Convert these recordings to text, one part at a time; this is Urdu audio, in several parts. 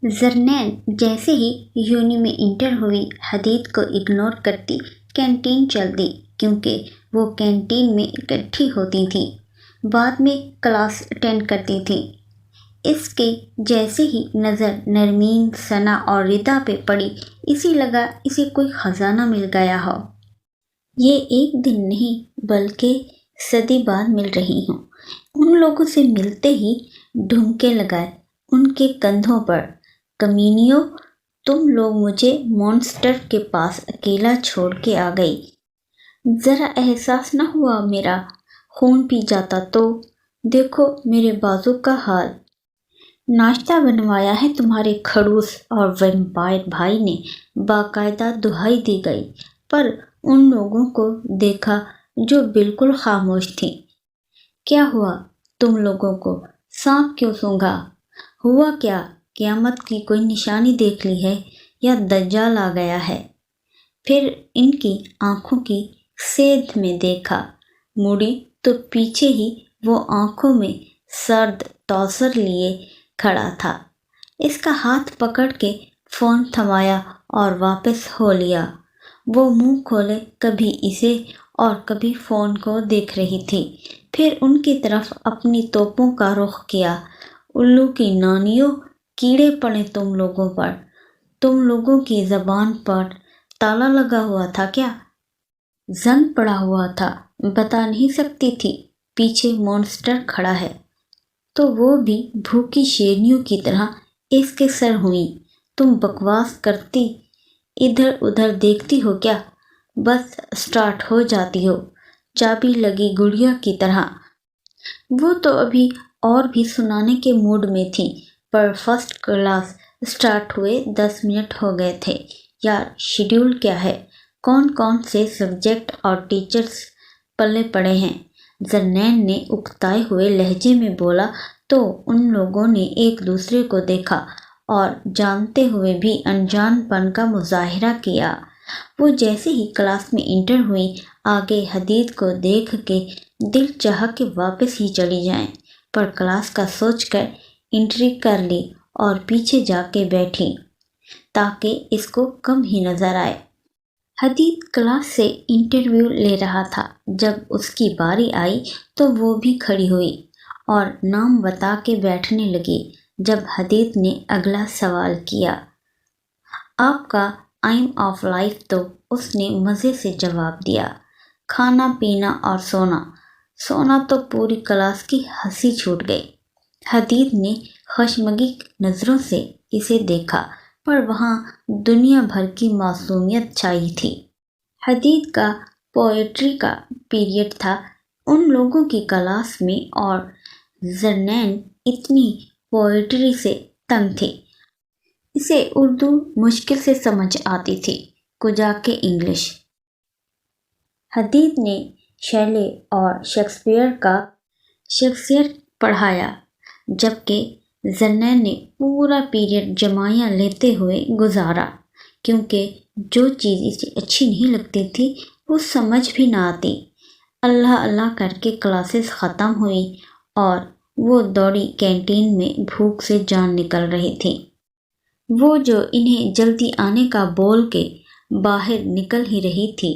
زرنین جیسے ہی یونی میں انٹر ہوئی حدید کو اگنور کرتی کینٹین چل دی، کیونکہ وہ کینٹین میں اکٹھی ہوتی تھیں، بعد میں کلاس اٹینڈ کرتی تھیں۔ اس کے جیسے ہی نظر نرمین، ثنا اور ردا پہ پڑی، اسے لگا اسے کوئی خزانہ مل گیا ہو۔ یہ ایک دن نہیں بلکہ صدی بعد مل رہی ہوں۔ ان لوگوں سے ملتے ہی ڈھمکے لگائے ان کے کندھوں پر۔ کمینیوں، تم لوگ مجھے مونسٹر کے پاس اکیلا چھوڑ کے آ گئی۔ ذرا احساس نہ ہوا میرا خون پی جاتا تو؟ دیکھو میرے بازو کا حال۔ ناشتہ بنوایا ہے تمہارے کھڑوس اور ویمپائر بھائی نے، باقاعدہ دہائی دی گئی، پر ان لوگوں کو دیکھا جو بالکل خاموش تھیں۔ کیا ہوا تم لوگوں کو؟ سانپ کیوں سونگھا؟ ہوا کیا؟ قیامت کی کوئی نشانی دیکھ لی ہے یا دجال آ گیا ہے؟ پھر ان کی آنکھوں کی سیدھ میں دیکھا، مڑی تو پیچھے ہی وہ آنکھوں میں سرد توسر لیے کھڑا تھا۔ اس کا ہاتھ پکڑ کے فون تھمایا اور واپس ہو لیا۔ وہ منہ کھولے کبھی اسے اور کبھی فون کو دیکھ رہی تھی، پھر ان کی طرف اپنی توپوں کا رخ کیا۔ الو کی نانیوں، کیڑے پڑے تم لوگوں پر۔ تم لوگوں کی زبان پر تالا لگا ہوا تھا کیا؟ زنگ پڑا ہوا تھا؟ بتا نہیں سکتی تھی پیچھے مونسٹر کھڑا ہے؟ تو وہ بھی بھوکی شیرنیوں کی طرح اس کے سر ہوئیں۔ تم بکواس کرتی ادھر ادھر دیکھتی ہو کیا؟ بس اسٹارٹ ہو جاتی ہو چابی لگی گڑیا کی طرح۔ وہ تو ابھی اور بھی سنانے کے موڈ میں تھی، پر فرسٹ کلاس اسٹارٹ ہوئے 10 منٹ ہو گئے تھے۔ یار شیڈول کیا ہے؟ کون کون سے سبجیکٹ اور ٹیچرز پلے پڑے ہیں؟ زرنین نے اکتائے ہوئے لہجے میں بولا تو ان لوگوں نے ایک دوسرے کو دیکھا اور جانتے ہوئے بھی انجان پن کا مظاہرہ کیا۔ وہ جیسے ہی کلاس میں انٹر ہوئی، آگے حدید کو دیکھ کے دل چاہا کہ واپس ہی چلی جائیں، پر کلاس کا سوچ کر انٹری کر لی اور پیچھے جا کے بیٹھی تاکہ اس کو کم ہی نظر آئے۔ حدید کلاس سے انٹرویو لے رہا تھا۔ جب اس کی باری آئی تو وہ بھی کھڑی ہوئی اور نام بتا کے بیٹھنے لگی۔ جب حدید نے اگلا سوال کیا، آپ کا ایم آف لائف، تو اس نے مزے سے جواب دیا، کھانا پینا اور سونا۔ سونا تو پوری کلاس کی ہنسی چھوٹ گئی۔ حدید نے خشمگی نظروں سے اسے دیکھا، پر وہاں دنیا بھر کی معصومیت چھائی تھی۔ حدید کا پوئٹری کا پیریڈ تھا ان لوگوں کی کلاس میں، اور زرنین اتنی پوئٹری سے تنگ تھی۔ اسے اردو مشکل سے سمجھ آتی تھی، کجا کے انگلش۔ حدید نے شیلے اور شیکسپیئر کا شیکسپیئر پڑھایا، جبکہ زرنین نے پورا پیریڈ جمائیاں لیتے ہوئے گزارا، کیونکہ جو چیز اسے اچھی نہیں لگتی تھی وہ سمجھ بھی نہ آتی۔ اللہ اللہ کر کے کلاسز ختم ہوئیں اور وہ دوڑی کینٹین میں بھوک سے جان نکل رہی تھی۔ وہ جو انہیں جلدی آنے کا بول کے باہر نکل ہی رہی تھی،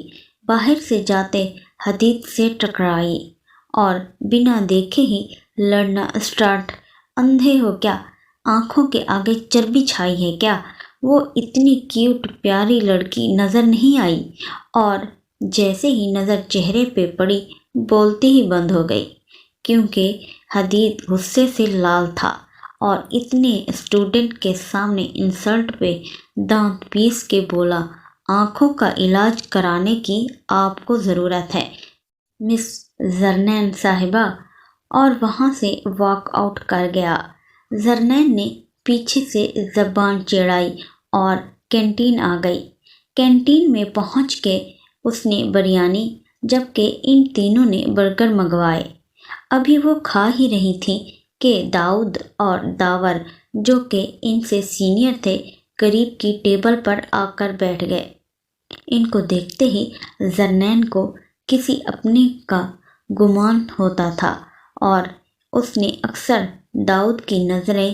باہر سے جاتے حدید سے ٹکرائی اور بنا دیکھے ہی لڑنا اسٹارٹ۔ اندھے ہو کیا؟ آنکھوں کے آگے چربی چھائی ہے کیا؟ وہ اتنی کیوٹ پیاری لڑکی نظر نہیں آئی، اور جیسے ہی نظر چہرے پہ پڑی بولتی ہی بند ہو گئی، کیونکہ حدید غصے سے لال تھا اور اتنے اسٹوڈنٹ کے سامنے انسلٹ پہ دانت پیس کے بولا، آنکھوں کا علاج کرانے کی آپ کو ضرورت ہے مس زرنین صاحبہ، اور وہاں سے واک آؤٹ کر گیا۔ زرنین نے پیچھے سے زبان چڑھائی اور کینٹین آ گئی۔ کینٹین میں پہنچ کے اس نے بریانی، جبکہ ان تینوں نے برگر منگوائے۔ ابھی وہ کھا ہی رہی تھی کہ داؤد اور داور، جو کہ ان سے سینئر تھے، قریب کی ٹیبل پر آ کر بیٹھ گئے۔ ان کو دیکھتے ہی زرنین کو کسی اپنے کا گمان ہوتا تھا، اور اس نے اکثر داؤد کی نظریں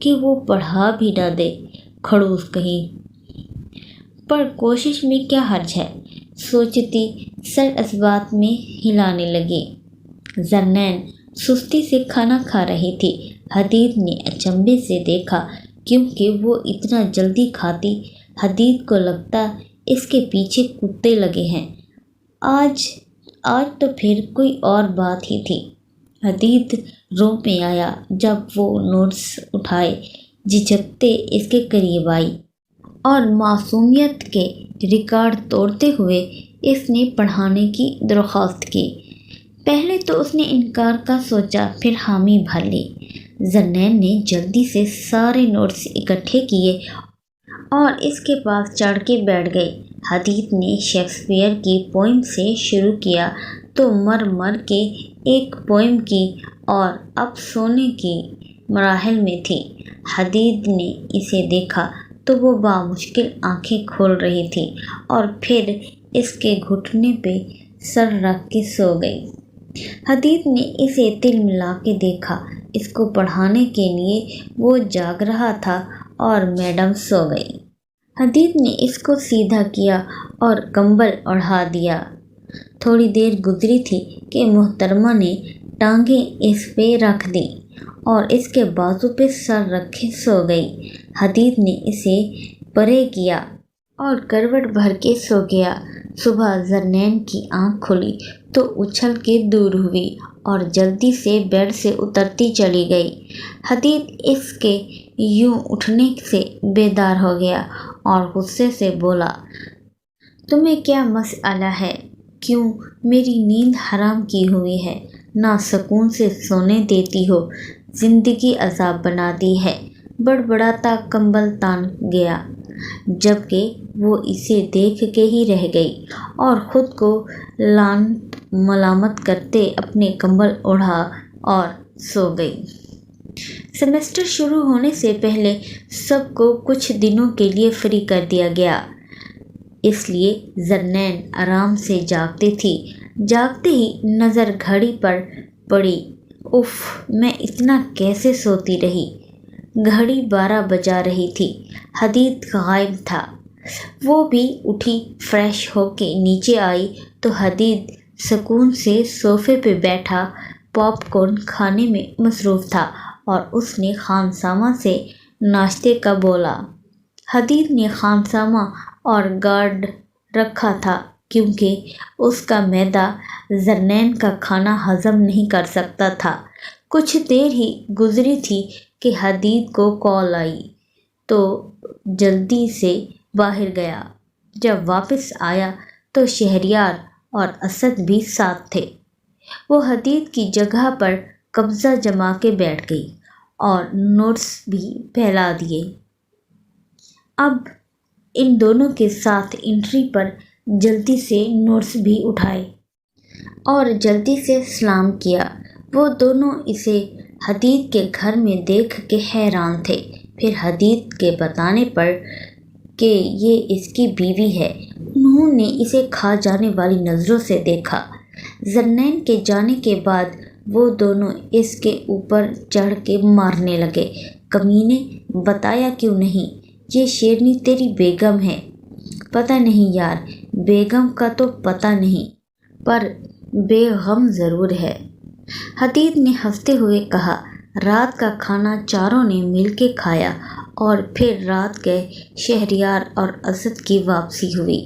کہ وہ پڑھا بھی نہ دے، خڑوس کہیں، پر کوشش میں کیا حرج ہے، سوچتی سر اس بات میں ہلانے لگی۔ زرنین سستی سے کھانا کھا رہی تھی۔ حدید نے اچنبھے سے دیکھا کیونکہ وہ اتنا جلدی کھاتی۔ حدید کو لگتا اس کے پیچھے کتے لگے ہیں۔ آج تو پھر کوئی اور بات ہی تھی۔ حدید روم میں آیا جب وہ نوٹس اٹھائے جھجکتے اس کے قریب آئی اور معصومیت کے ریکارڈ توڑتے ہوئے اس نے پڑھانے کی درخواست کی۔ پہلے تو اس نے انکار کا سوچا، پھر حامی بھر لی۔ زرنین نے جلدی سے سارے نوٹس اکٹھے کیے اور اس کے پاس چڑھ کے بیٹھ گئی۔ حدید نے شیکسپیئر کی پوئم سے شروع کیا تو مر مر کے ایک پوئم کی اور اب سونے کی مراحل میں تھی۔ حدید نے اسے دیکھا تو وہ بامشکل آنکھیں کھول رہی تھی اور پھر اس کے گھٹنے پہ سر رکھ کے سو گئی۔ حدید نے اسے تل ملا کے دیکھا۔ اس کو پڑھانے کے لیے وہ جاگ رہا تھا اور میڈم سو گئی۔ حدید نے اس کو سیدھا کیا اور کمبل اڑھا دیا۔ تھوڑی دیر گزری تھی کہ محترمہ نے ٹانگیں اس پہ رکھ دی اور اس کے بازو پہ سر رکھے سو گئی۔ حدید نے اسے پرے کیا اور کروٹ بھر کے سو گیا۔ صبح زرنین کی آنکھ کھلی تو اچھل کے دور ہوئی اور جلدی سے بیڈ سے اترتی چلی گئی۔ حدید اس کے یوں اٹھنے سے بیدار ہو گیا اور غصے سے بولا، تمہیں کیا مسئلہ ہے؟ کیوں میری نیند حرام کی ہوئی ہے؟ نہ سکون سے سونے دیتی ہو، زندگی عذاب بنا دی ہے۔ بڑبڑاتا کمبل تان گیا، جبکہ وہ اسے دیکھ کے ہی رہ گئی اور خود کو لعنت ملامت کرتے اپنے کمبل اڑا اور سو گئی۔ سیمسٹر شروع ہونے سے پہلے سب کو کچھ دنوں کے لیے فری کر دیا گیا، اس لیے زرنین آرام سے جاگتی تھی۔ جاگتے ہی نظر گھڑی پر پڑی۔ اف، میں اتنا کیسے سوتی رہی؟ گھڑی 12 بجا رہی تھی۔ حدید غائب تھا۔ وہ بھی اٹھی، فریش ہو کے نیچے آئی تو حدید سکون سے صوفے پہ بیٹھا پاپ کارن کھانے میں مصروف تھا اور اس نے خانسامہ سے ناشتے کا بولا۔ حدید نے خانسامہ اور گارڈ رکھا تھا کیونکہ اس کا معدہ زرنین کا کھانا ہضم نہیں کر سکتا تھا۔ کچھ دیر ہی گزری تھی کہ حدید کو کال آئی تو جلدی سے باہر گیا۔ جب واپس آیا تو شہریار اور اسد بھی ساتھ تھے۔ وہ حدید کی جگہ پر قبضہ جما کے بیٹھ گئی اور نوٹس بھی پھیلا دیے۔ اب ان دونوں کے ساتھ انٹری پر جلدی سے نوٹس بھی اٹھائے اور جلدی سے سلام کیا۔ وہ دونوں اسے حدید کے گھر میں دیکھ کے حیران تھے۔ پھر حدید کے بتانے پر کہ یہ اس کی بیوی ہے، انہوں نے اسے کھا جانے والی نظروں سے دیکھا۔ زرنین کے جانے کے بعد وہ دونوں اس کے اوپر چڑھ کے مارنے لگے۔ کمینے، بتایا کیوں نہیں؟ یہ شیرنی تیری بیگم ہے۔ پتہ نہیں یار، بیگم کا تو پتہ نہیں، پر بے غم ضرور ہے، حدید نے ہنستے ہوئے کہا۔ رات کا کھانا چاروں نے مل کے کھایا اور پھر رات گئے۔ شہریار اور اسد کی واپسی ہوئی۔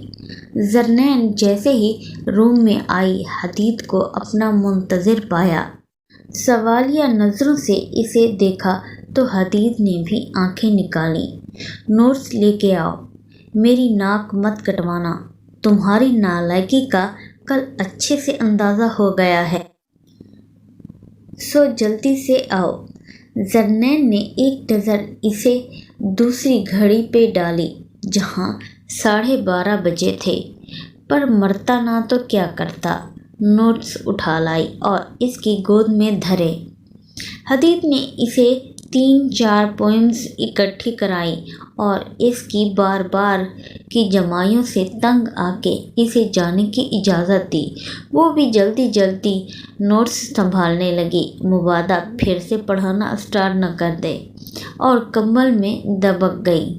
زرنین جیسے ہی روم میں آئی حدید کو اپنا منتظر پایا۔ سوالیہ نظروں سے اسے دیکھا تو حدید نے بھی آنکھیں نکالیں۔ نوٹس لے کے آؤ، میری ناک مت کٹوانا، تمہاری نالائکی کا کل اچھے سے اندازہ ہو گیا ہے، سو جلدی سے آؤ۔ زرنین نے ایک نظر اسے دوسری گھڑی پہ ڈالی جہاں 12:30 بجے تھے، پر مرتا نہ تو کیا کرتا۔ نوٹس اٹھا لائی اور اس کی گود میں دھرے۔ حدید نے اسے 3-4 پوئمز اکٹھی کرائیں اور اس کی بار بار کی جمائیوں سے تنگ آ کے اسے جانے کی اجازت دی۔ وہ بھی جلدی جلدی نوٹس سنبھالنے لگی، مبادا پھر سے پڑھانا اسٹارٹ نہ کر دے، اور کمبل میں دبک گئی۔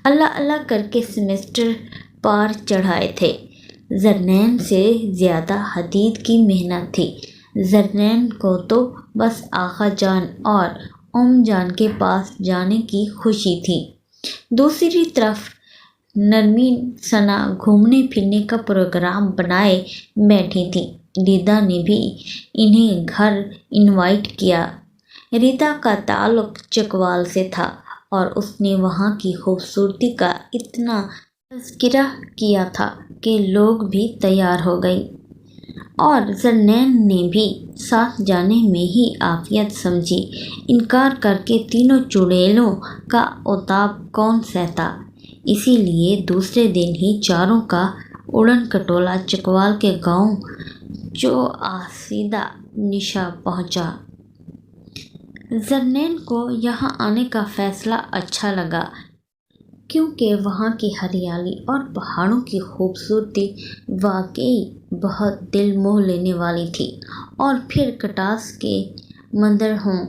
اللہ اللہ کر کے سیمسٹر پار چڑھائے تھے۔ زرنین سے زیادہ حدید کی محنت تھی۔ زرنین کو تو بس آقا جان اور جان کے پاس جانے کی خوشی تھی۔ دوسری طرف نرمین ثنا گھومنے پھرنے کا پروگرام بنائے بیٹھی تھی۔ ریتا نے بھی انہیں گھر انوائٹ کیا۔ ریتا کا تعلق چکوال سے تھا اور اس نے وہاں کی خوبصورتی کا اتنا تذکرہ کیا تھا کہ لوگ بھی تیار ہو گئی، اور زرنین نے بھی ساتھ جانے میں ہی عافیت سمجھی۔ انکار کر کے تینوں چڑیلوں کا اتاب کون سہتا، اسی لیے دوسرے دن ہی چاروں کا اڑن کھٹولا چکوال کے گاؤں چوآسیدہ نشا پہنچا۔ زرنین کو یہاں آنے کا فیصلہ اچھا لگا، کیونکہ وہاں کی ہریالی اور پہاڑوں کی خوبصورتی واقعی بہت دل موہ لینے والی تھی۔ اور پھر کٹاس کے مندر ہوں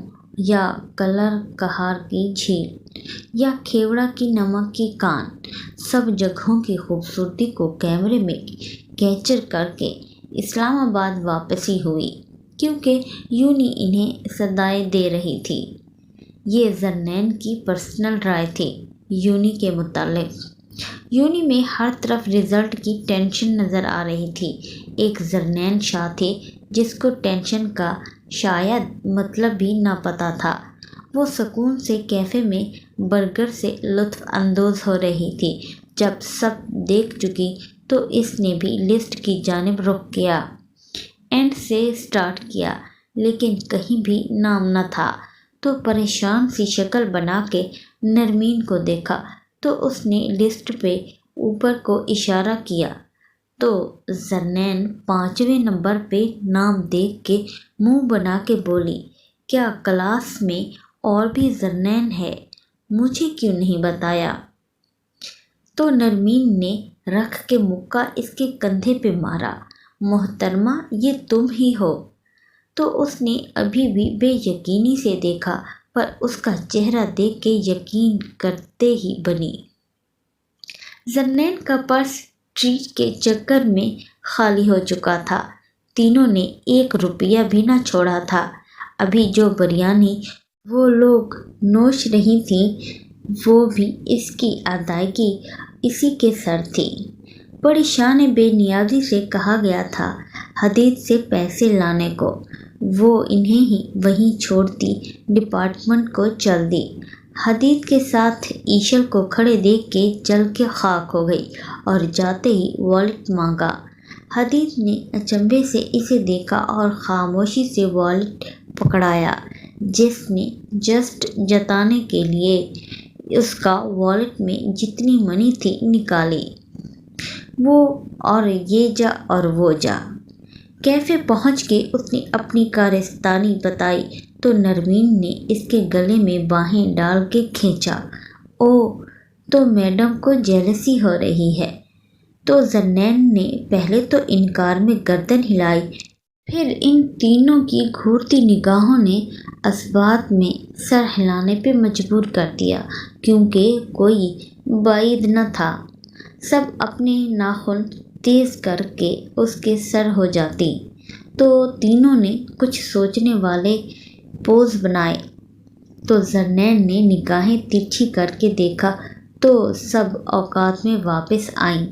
یا کلر کہار کی جھیل یا کھیوڑا کی نمک کی کان، سب جگہوں کی خوبصورتی کو کیمرے میں کیپچر کر کے اسلام آباد واپسی ہوئی، کیونکہ یونی انہیں صدائیں دے رہی تھی۔ یہ زرنین کی پرسنل رائے تھی یونی کے متعلق۔ یونی میں ہر طرف رزلٹ کی ٹینشن نظر آ رہی تھی۔ ایک زرنین شاہ تھی جس کو ٹینشن کا شاید مطلب بھی نہ پتا تھا۔ وہ سکون سے کیفے میں برگر سے لطف اندوز ہو رہی تھی۔ جب سب دیکھ چکی تو اس نے بھی لسٹ کی جانب رخ کیا۔ اینڈ سے سٹارٹ کیا، لیکن کہیں بھی نام نہ تھا، تو پریشان سی شکل بنا کے نرمین کو دیکھا تو اس نے لسٹ پہ اوپر کو اشارہ کیا تو زرنین 5ویں نمبر پہ نام دیکھ کے منہ بنا کے بولی، کیا کلاس میں اور بھی زرنین ہے؟ مجھے کیوں نہیں بتایا؟ تو نرمین نے رکھ کے مکہ اس کے کندھے پہ مارا، محترمہ یہ تم ہی ہو؟ تو اس نے ابھی بھی بے یقینی سے دیکھا، پر اس کا چہرہ دیکھ کے یقین کرتے ہی بنی۔ زرنین کا پرس ٹریٹ کے چکر میں خالی ہو چکا تھا۔ تینوں نے 1 روپیہ بھی نہ چھوڑا تھا۔ ابھی جو بریانی وہ لوگ نوش رہی تھیں، وہ بھی اس کی ادائیگی اسی کے سر تھی۔ بڑی شان بے نیازی سے کہا گیا تھا حدید سے پیسے لانے کو، وہ انہیں ہی وہیں چھوڑتی ڈپارٹمنٹ کو چل دی۔ حدید کے ساتھ ایشل کو کھڑے دیکھ کے جل کے خاک ہو گئی اور جاتے ہی والیٹ مانگا۔ حدید نے اچنبھے سے اسے دیکھا اور خاموشی سے والیٹ پکڑایا۔ جس نے جسٹ جتانے کے لیے اس کا والیٹ میں جتنی منی تھی نکالی، وہ اور یہ جا اور وہ جا۔ کیفے پہنچ کے اس نے اپنی کارستانی بتائی تو نرمین نے اس کے گلے میں باہیں ڈال کے کھینچا۔ اوہ، تو میڈم کو جیلسی ہو رہی ہے؟ تو زرنین نے پہلے تو انکار میں گردن ہلائی، پھر ان تینوں کی گھورتی نگاہوں نے اثبات میں سر ہلانے پہ مجبور کر دیا، کیونکہ کوئی بعید نہ تھا۔ سب اپنے ناخن تیز کر کے اس کے سر ہو جاتی۔ تو تینوں نے کچھ سوچنے والے پوز بنائے تو زرنین نے نگاہیں ترچھی کر کے دیکھا تو سب اوقات میں واپس آئیں۔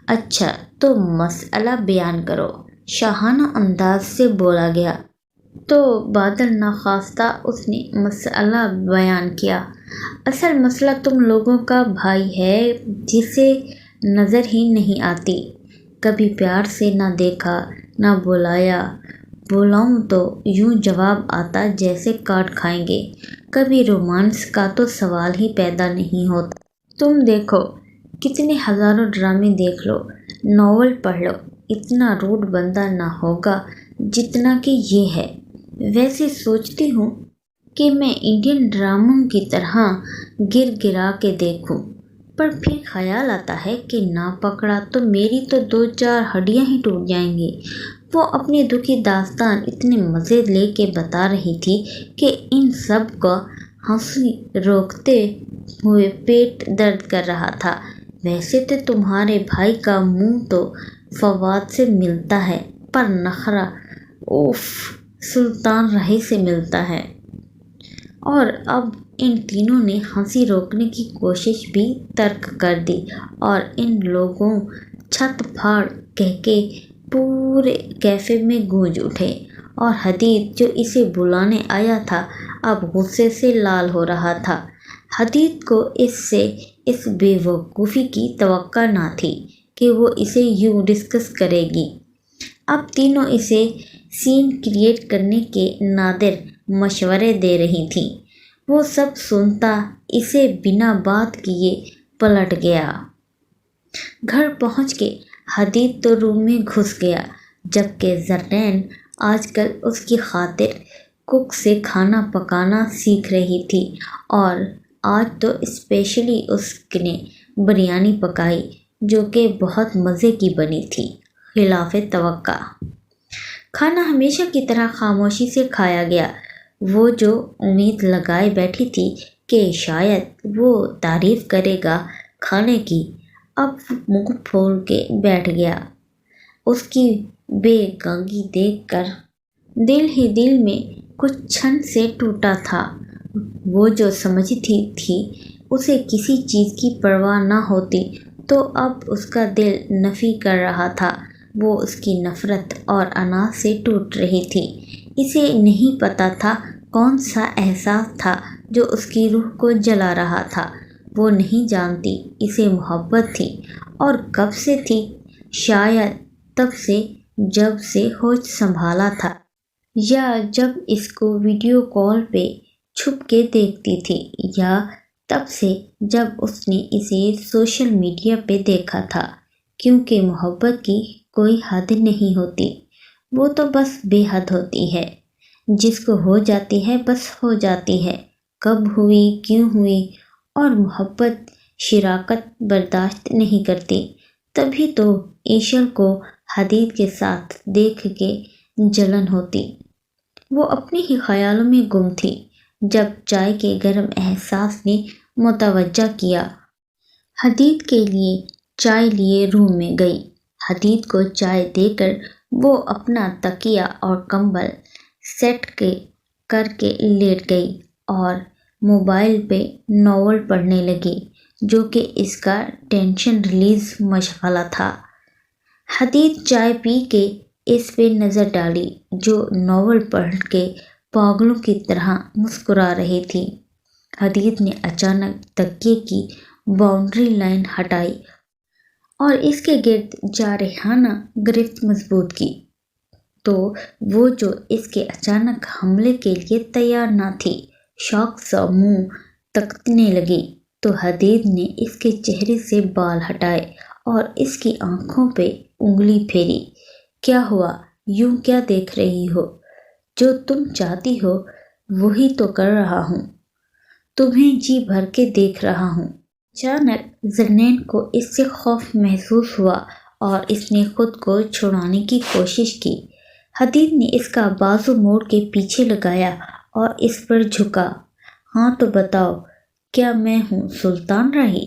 اچھا تو مسئلہ بیان کرو، شاہانہ انداز سے بولا گیا۔ تو بادل ناخواستہ اس نے مسئلہ بیان کیا۔ اصل مسئلہ تم لوگوں کا بھائی ہے جسے نظر ہی نہیں آتی، کبھی پیار سے نہ دیکھا نہ بلایا، بلاؤں تو یوں جواب آتا جیسے کاٹ کھائیں گے، کبھی رومانس کا تو سوال ہی پیدا نہیں ہوتا۔ تم دیکھو، کتنے ہزاروں ڈرامے دیکھ لو، ناول پڑھ لو، اتنا روڈ بندہ نہ ہوگا جتنا کہ یہ ہے۔ ویسے سوچتی ہوں کہ میں انڈین ڈراموں کی طرح گر گرا کے دیکھوں، پر پھر خیال آتا ہے کہ نہ پکڑا تو میری تو 2-4 ہڈیاں ہی ٹوٹ جائیں گی۔ وہ اپنی دکھی داستان اتنے مزے لے کے بتا رہی تھی کہ ان سب کا ہنسی روکتے ہوئے پیٹ درد کر رہا تھا۔ ویسے تو تمہارے بھائی کا منہ تو فواد سے ملتا ہے، پر نخرہ اوف سلطان راہی سے ملتا ہے۔ اور اب ان تینوں نے ہنسی روکنے کی کوشش بھی ترک کر دی اور ان لوگوں چھت پھاڑ کہہ کے پورے کیفے میں گونج اٹھے، اور حدید جو اسے بلانے آیا تھا اب غصے سے لال ہو رہا تھا۔ حدید کو اس سے اس بے وقوفی کی توقع نہ تھی کہ وہ اسے یوں ڈسکس کرے گی۔ اب تینوں اسے سین کریٹ کرنے کے نادر مشورے دے رہی تھیں۔ وہ سب سنتا اسے بنا بات کیے پلٹ گیا۔ گھر پہنچ کے حدید تو روم میں گھس گیا، جبکہ زرنین آج کل اس کی خاطر کک سے کھانا پکانا سیکھ رہی تھی، اور آج تو اسپیشلی اس نے بریانی پکائی جو کہ بہت مزے کی بنی تھی، خلاف توقع۔ کھانا ہمیشہ کی طرح خاموشی سے کھایا گیا۔ وہ جو امید لگائے بیٹھی تھی کہ شاید وہ تعریف کرے گا کھانے کی، اب منہ پھول کے بیٹھ گیا۔ اس کی بے گانگی دیکھ کر دل ہی دل میں کچھ چھن سے ٹوٹا تھا۔ وہ جو سمجھتی تھی اسے کسی چیز کی پرواہ نہ ہوتی، تو اب اس کا دل نفی کر رہا تھا۔ وہ اس کی نفرت اور انا سے ٹوٹ رہی تھی۔ اسے نہیں پتا تھا کون سا احساس تھا جو اس کی روح کو جلا رہا تھا۔ وہ نہیں جانتی اسے محبت تھی، اور کب سے تھی؟ شاید تب سے جب سے ہوش سنبھالا تھا، یا جب اس کو ویڈیو کال پہ چھپ کے دیکھتی تھی، یا تب سے جب اس نے اسے سوشل میڈیا پہ دیکھا تھا، کیونکہ محبت کی کوئی حد نہیں ہوتی، وہ تو بس بے حد ہوتی ہے۔ جس کو ہو جاتی ہے بس ہو جاتی ہے، کب ہوئی، کیوں ہوئی، اور محبت شراکت برداشت نہیں کرتی۔ تبھی تو ایشل کو حدید کے ساتھ دیکھ کے جلن ہوتی۔ وہ اپنے ہی خیالوں میں گم تھی جب چائے کے گرم احساس نے متوجہ کیا۔ حدید کے لیے چائے لیے روم میں گئی۔ حدید کو چائے دے کر وہ اپنا تکیہ اور کمبل سیٹ کر کے لیٹ گئی اور موبائل پہ ناول پڑھنے لگی، جو کہ اس کا ٹینشن ریلیز مشغلہ تھا۔ حدید چائے پی کے اس پہ نظر ڈالی جو ناول پڑھ کے پاگلوں کی طرح مسکرا رہی تھی۔ حدید نے اچانک تکیے کی باؤنڈری لائن ہٹائی اور اس کے گرد جارحانہ گرفت مضبوط کی، تو وہ جو اس کے اچانک حملے کے لیے تیار نہ تھی، شوق سے منہ تکنے لگی، تو حدید نے اس کے چہرے سے بال ہٹائے اور اس کی آنکھوں پہ انگلی پھیری۔ کیا ہوا؟ یوں کیا دیکھ رہی ہو؟ جو تم چاہتی ہو وہی تو کر رہا ہوں، تمہیں جی بھر کے دیکھ رہا ہوں۔ اچانک زرنین کو اس سے خوف محسوس ہوا اور اس نے خود کو چھڑانے کی کوشش کی۔ حدید نے اس کا بازو موڑ کے پیچھے لگایا اور اس پر جھکا۔ ہاں تو بتاؤ، کیا میں ہوں سلطان راہی؟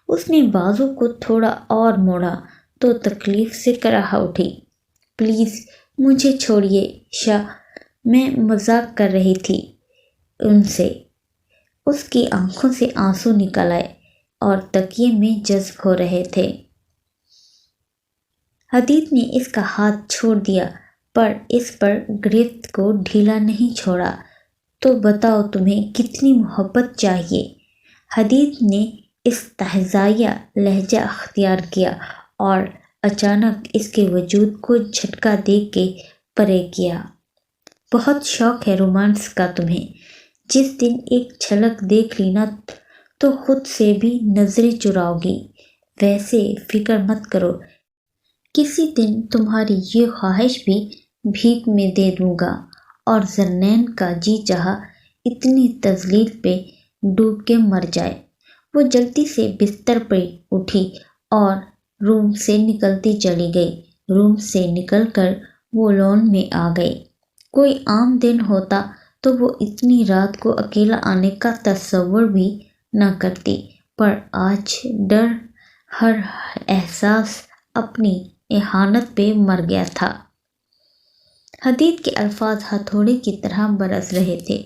اس نے بازو کو تھوڑا اور موڑا تو تکلیف سے کراہ اٹھی۔ پلیز مجھے چھوڑیے شاہ، میں مذاق کر رہی تھی ان سے۔ اس کی آنکھوں سے آنسو نکل آئے اور تکیے میں جذب ہو رہے تھے۔ حدید نے اس کا ہاتھ چھوڑ دیا پر اس پر گرفت کو ڈھیلا نہیں چھوڑا۔ تو بتاؤ تمہیں کتنی محبت چاہیے؟ حدید نے استہزائیہ لہجہ اختیار کیا اور اچانک اس کے وجود کو جھٹکا دے کے پرے کیا۔ بہت شوق ہے رومانس کا تمہیں، جس دن ایک جھلک دیکھ لی نا تو خود سے بھی نظریں چراؤ گی۔ ویسے فکر مت کرو، کسی دن تمہاری یہ خواہش بھی بھیک میں دے دوں گا۔ اور زرنین کا جی چاہا اتنی تذلیل پہ ڈوب کے مر جائے۔ وہ جلدی سے بستر پہ اٹھی اور روم سے نکلتی چلی گئی۔ روم سے نکل کر وہ لان میں آ گئی۔ کوئی عام دن ہوتا تو وہ اتنی رات کو اکیلا آنے کا تصور بھی نہ کرتی، پر آج ڈر ہر احساس اپنی اہانت پہ مر گیا تھا۔ حدید کے الفاظ ہتھوڑے کی طرح برس رہے تھے۔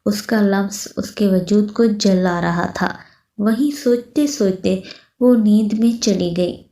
اس کا لمس اس کے وجود کو جلا رہا تھا۔ وہیں سوچتے سوچتے وہ نیند میں چلی گئی۔